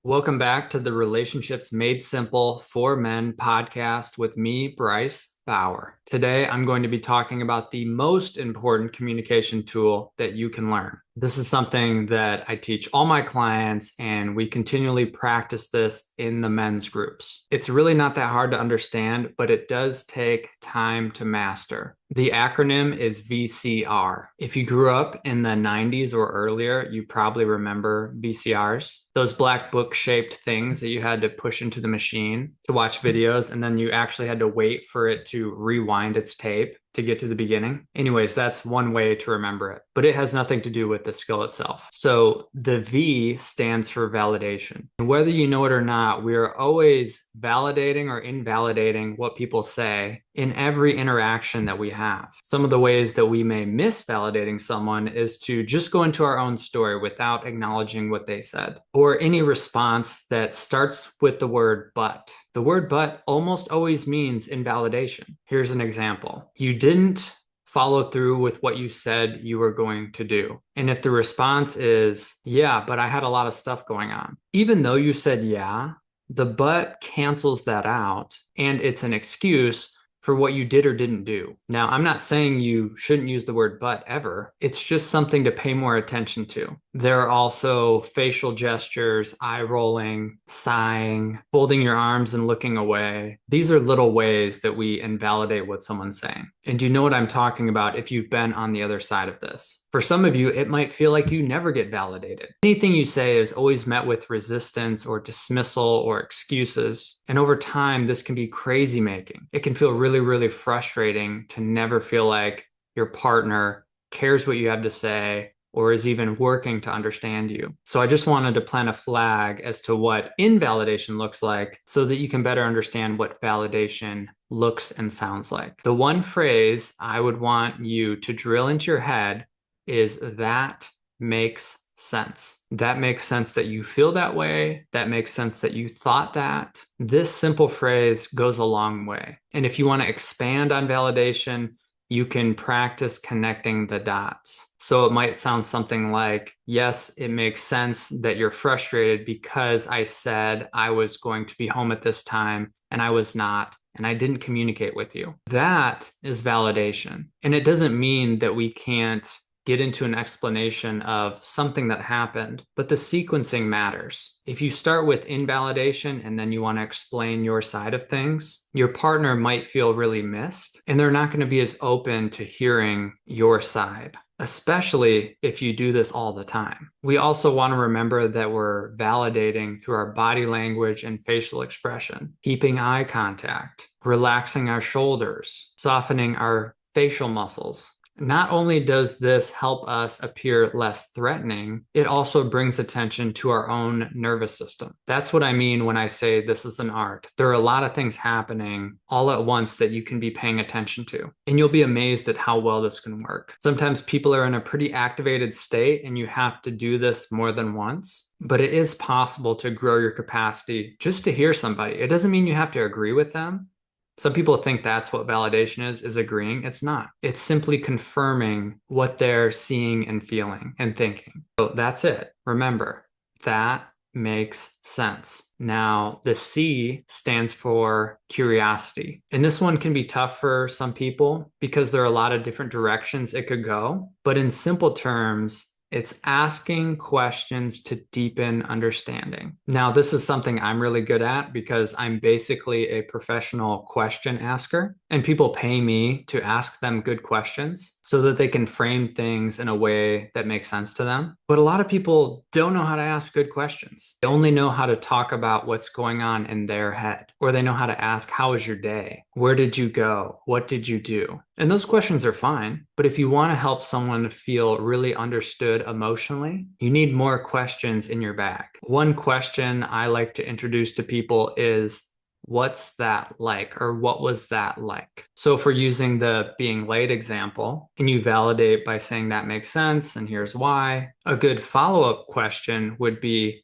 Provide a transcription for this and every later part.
Welcome back to the Relationships Made Simple for Men podcast with me, Bryce Bauer. Today, I'm going to be talking about the most important communication tool that you can learn. This is something that I teach all my clients, and we continually practice this in the men's groups. It's really not that hard to understand, but it does take time to master. The acronym is VCR. If you grew up in the 90s or earlier, you probably remember VCRs. Those black book-shaped things that you had to push into the machine to watch videos, and then you actually had to wait for it to rewind its tape to get to the beginning. Anyways, that's one way to remember it, but it has nothing to do with the skill itself. So the V stands for validation. And whether you know it or not, we are always validating or invalidating what people say in every interaction that we have. Some of the ways that we may miss validating someone is to just go into our own story without acknowledging what they said, or any response that starts with the word but. The word but almost always means invalidation. Here's an example. You didn't follow through with what you said you were going to do. And if the response is, yeah, but I had a lot of stuff going on, even though you said yeah, the but cancels that out, and it's an excuse for what you did or didn't do. Now, I'm not saying you shouldn't use the word but ever. It's just something to pay more attention to. There are also facial gestures, eye rolling, sighing, folding your arms and looking away. These are little ways that we invalidate what someone's saying. And you know what I'm talking about if you've been on the other side of this. For some of you, it might feel like you never get validated. Anything you say is always met with resistance or dismissal or excuses. And over time, this can be crazy making. It can feel really frustrating to never feel like your partner cares what you have to say or is even working to understand you. So I just wanted to plant a flag as to what invalidation looks like so that you can better understand what validation looks and sounds like. The one phrase I would want you to drill into your head is that makes sense. That makes sense that you feel that way. That makes sense that you thought that. This simple phrase goes a long way. And if you want to expand on validation, you can practice connecting the dots. So it might sound something like, yes, it makes sense that you're frustrated because I said I was going to be home at this time and I was not, and I didn't communicate with you. That is validation. And it doesn't mean that we can't get into an explanation of something that happened, but the sequencing matters. If you start with invalidation and then you want to explain your side of things, your partner might feel really missed, and they're not going to be as open to hearing your side, especially if you do this all the time. We also want to remember that we're validating through our body language and facial expression, keeping eye contact, relaxing our shoulders, softening our facial muscles. Not only does this help us appear less threatening, it also brings attention to our own nervous system. That's what I mean when I say this is an art. There are a lot of things happening all at once that you can be paying attention to, and you'll be amazed at how well this can work. Sometimes people are in a pretty activated state and you have to do this more than once, but it is possible to grow your capacity just to hear somebody. It doesn't mean you have to agree with them. Some people think that's what validation is agreeing. It's not. It's simply confirming what they're seeing and feeling and thinking. So that's it. Remember, that makes sense. Now, the C stands for curiosity. And this one can be tough for some people because there are a lot of different directions it could go. But in simple terms, it's asking questions to deepen understanding. Now, this is something I'm really good at because I'm basically a professional question asker, and people pay me to ask them good questions so that they can frame things in a way that makes sense to them. But a lot of people don't know how to ask good questions. They only know how to talk about what's going on in their head, or they know how to ask, how was your day? Where did you go? What did you do? And those questions are fine. But if you want to help someone feel really understood emotionally, you need more questions in your bag. One question I like to introduce to people is, what's that like? Or what was that like? So if we're using the being late example, and you validate by saying that makes sense and here's why, a good follow-up question would be,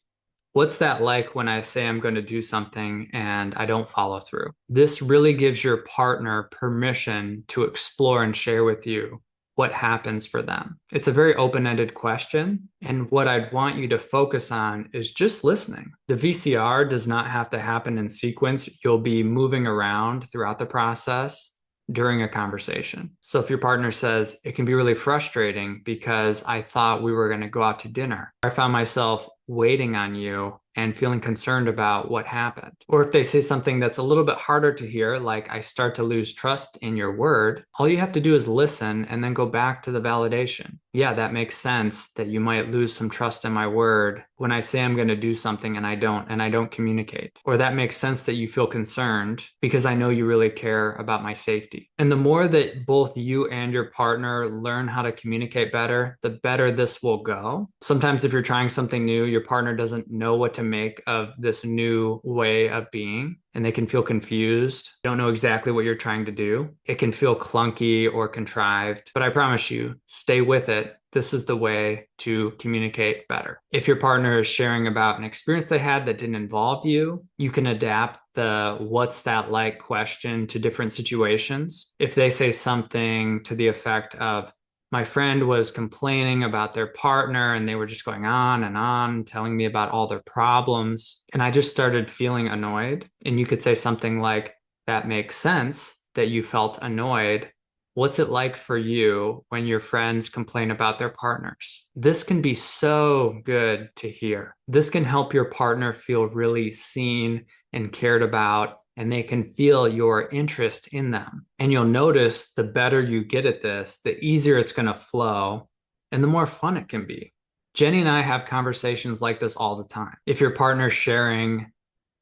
what's that like when I say I'm going to do something and I don't follow through? This really gives your partner permission to explore and share with you what happens for them? It's a very open-ended question. And what I'd want you to focus on is just listening. The VCR does not have to happen in sequence. You'll be moving around throughout the process during a conversation. So if your partner says, it can be really frustrating because I thought we were going to go out to dinner, I found myself waiting on you and feeling concerned about what happened. Or if they say something that's a little bit harder to hear, like I start to lose trust in your word, all you have to do is listen and then go back to the validation. Yeah, that makes sense that you might lose some trust in my word when I say I'm going to do something and I don't communicate. Or that makes sense that you feel concerned because I know you really care about my safety. And the more that both you and your partner learn how to communicate better, the better this will go. Sometimes if you're trying something new, your partner doesn't know what to make of this new way of being, and they can feel confused, don't know exactly what you're trying to do. It can feel clunky or contrived, but I promise you, stay with it. This is the way to communicate better. If your partner is sharing about an experience they had that didn't involve you, you can adapt the what's that like question to different situations. If they say something to the effect of, my friend was complaining about their partner and they were just going on, telling me about all their problems. And I just started feeling annoyed. And you could say something like, that makes sense that you felt annoyed. What's it like for you when your friends complain about their partners? This can be so good to hear. This can help your partner feel really seen and cared about, and they can feel your interest in them. And you'll notice the better you get at this, the easier it's going to flow and the more fun it can be. Jenny and I have conversations like this all the time. If your partner's sharing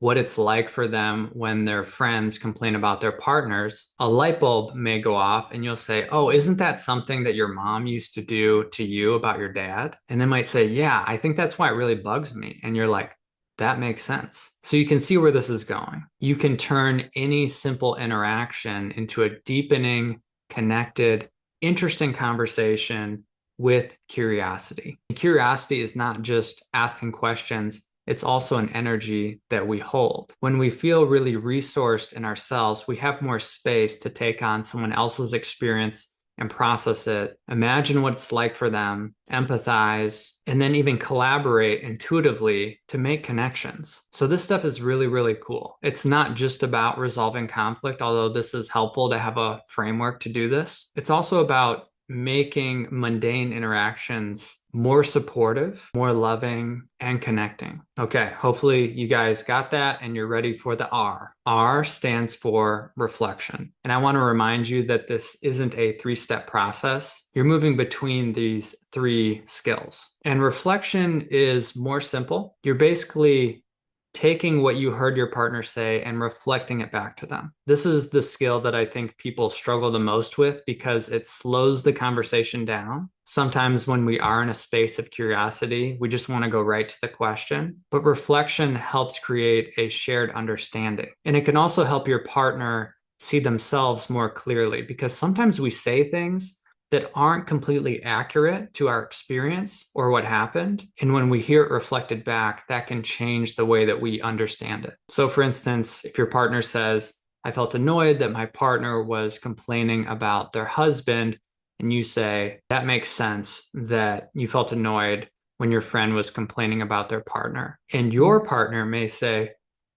what it's like for them when their friends complain about their partners, a light bulb may go off and you'll say, oh, isn't that something that your mom used to do to you about your dad? And they might say, yeah, I think that's why it really bugs me. And you're like, that makes sense. So you can see where this is going. You can turn any simple interaction into a deepening, connected, interesting conversation with curiosity. Curiosity is not just asking questions. It's also an energy that we hold. When we feel really resourced in ourselves, we have more space to take on someone else's experience and process it. Imagine what it's like for them, empathize, and then even collaborate intuitively to make connections. So this stuff is really, really cool. It's not just about resolving conflict, although this is helpful to have a framework to do this. It's also about making mundane interactions more supportive, more loving, and connecting. Okay, hopefully you guys got that and you're ready for the R. R stands for reflection. And I want to remind you that this isn't a three-step process. You're moving between these three skills. And reflection is more simple. You're basically taking what you heard your partner say and reflecting it back to them. This is the skill that I think people struggle the most with because it slows the conversation down. Sometimes when we are in a space of curiosity, we just want to go right to the question, but reflection helps create a shared understanding. And it can also help your partner see themselves more clearly because sometimes we say things that aren't completely accurate to our experience or what happened. And when we hear it reflected back, that can change the way that we understand it. So for instance, if your partner says, I felt annoyed that my partner was complaining about their husband, and you say, that makes sense that you felt annoyed when your friend was complaining about their partner. And your partner may say,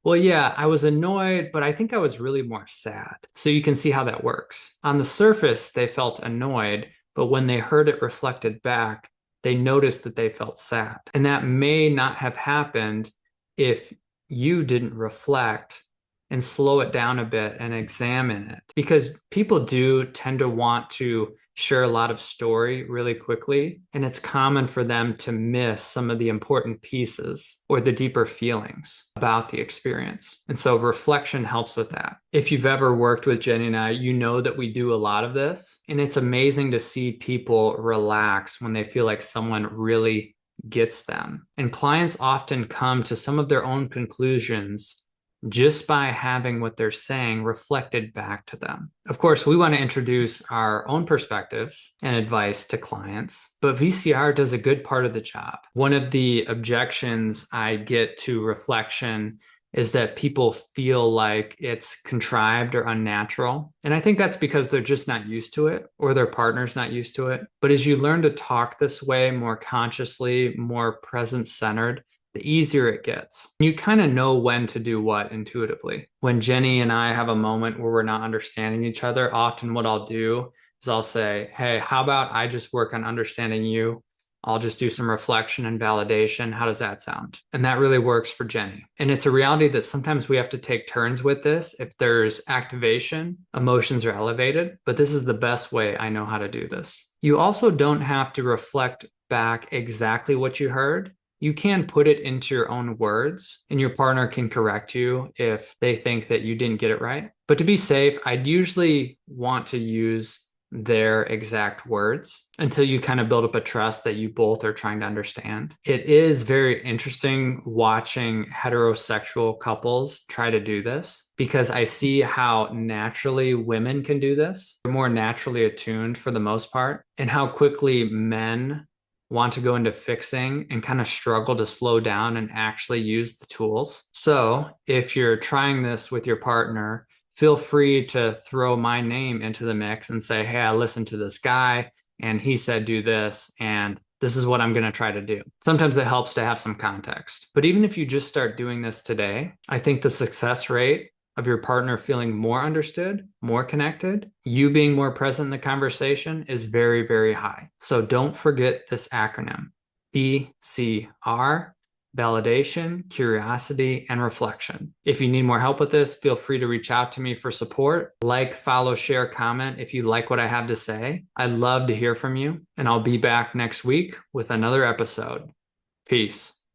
well, yeah, I was annoyed, but I think I was really more sad. So you can see how that works. On the surface, they felt annoyed, but when they heard it reflected back, they noticed that they felt sad. And that may not have happened if you didn't reflect and slow it down a bit and examine it. Because people do tend to want to share a lot of story really quickly, and it's common for them to miss some of the important pieces or the deeper feelings about the experience. And so reflection helps with that. If you've ever worked with Jenny and I, you know that we do a lot of this, and it's amazing to see people relax when they feel like someone really gets them. And clients often come to some of their own conclusions just by having what they're saying reflected back to them. Of course, we want to introduce our own perspectives and advice to clients, but VCR does a good part of the job. One of the objections I get to reflection is that people feel like it's contrived or unnatural. And I think that's because they're just not used to it or their partner's not used to it. But as you learn to talk this way more consciously, more present centered, the easier it gets. You kind of know when to do what intuitively. When Jenny and I have a moment where we're not understanding each other, often what I'll do is I'll say, hey, how about I just work on understanding you? I'll just do some reflection and validation. How does that sound? And that really works for Jenny. And it's a reality that sometimes we have to take turns with this. If there's activation, emotions are elevated, but this is the best way I know how to do this. You also don't have to reflect back exactly what you heard. You can put it into your own words, and your partner can correct you if they think that you didn't get it right. But to be safe, I'd usually want to use their exact words until you kind of build up a trust that you both are trying to understand. It is very interesting watching heterosexual couples try to do this because I see how naturally women can do this. They're more naturally attuned for the most part, and how quickly men want to go into fixing and kind of struggle to slow down and actually use the tools. So if you're trying this with your partner, feel free to throw my name into the mix and say, hey, I listened to this guy and he said do this, and this is what I'm going to try to do. Sometimes it helps to have some context. But even if you just start doing this today, I think the success rate of your partner feeling more understood, more connected, you being more present in the conversation is very, very high. So don't forget this acronym, VCR. Validation, curiosity, and reflection. If you need more help with this, feel free to reach out to me for support. Like, follow, share, comment if you like what I have to say. I'd love to hear from you, and I'll be back next week with another episode. Peace.